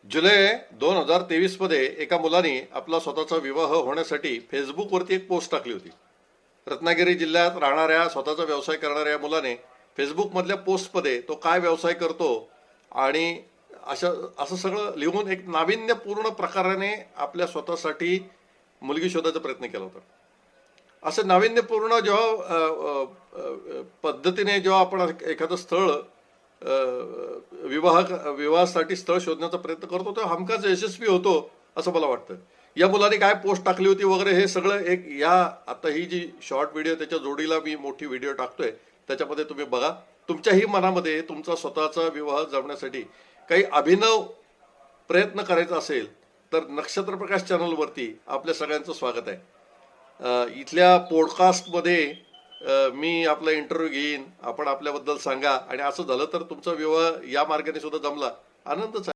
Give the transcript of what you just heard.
जुलै 2023 मध्ये एका मुलाने आपला स्वतःचा विवाह होण्यासाठी फेसबुकवरती एक पोस्ट टाकली होती. रत्नागिरी जिल्ह्यात राहणाऱ्या स्वतःचा व्यवसाय करणाऱ्या या मुलाने फेसबुकमधल्या पोस्टमध्ये तो काय व्यवसाय करतो आणि असं सगळं लिहून एक नाविन्यपूर्ण प्रकाराने आपल्या स्वतःसाठी मुलगी शोधायचा प्रयत्न केला होता. असं नाविन्यपूर्ण पद्धतीने जेव्हा आपण एखादं स्थळ विवाहासाठी स्थळ शोधण्याचा प्रयत्न करतो तेव्हा हमखास यशस्वी होतो असं मला वाटतं. या मुलाने काय पोस्ट टाकली होती वगैरे हे सगळं एक आता ही जी शॉर्ट व्हिडिओ त्याच्या जोडीला मी मोठी व्हिडिओ टाकतोय त्याच्यामध्ये तुम्ही बघा. तुमच्याही मनामध्ये तुमचा स्वतःचा विवाह जमण्यासाठी काही अभिनव प्रयत्न करायचा असेल तर नक्षत्र प्रकाश चॅनलवरती आपल्या सगळ्यांचं स्वागत आहे. इथल्या पॉडकास्टमध्ये मी आपला इंटरव्ह्यू घेईन, आपण आपल्याबद्दल सांगा आणि असं झालं तर तुमचा विवाह या मार्गाने सुद्धा जमला आनंदच आहे.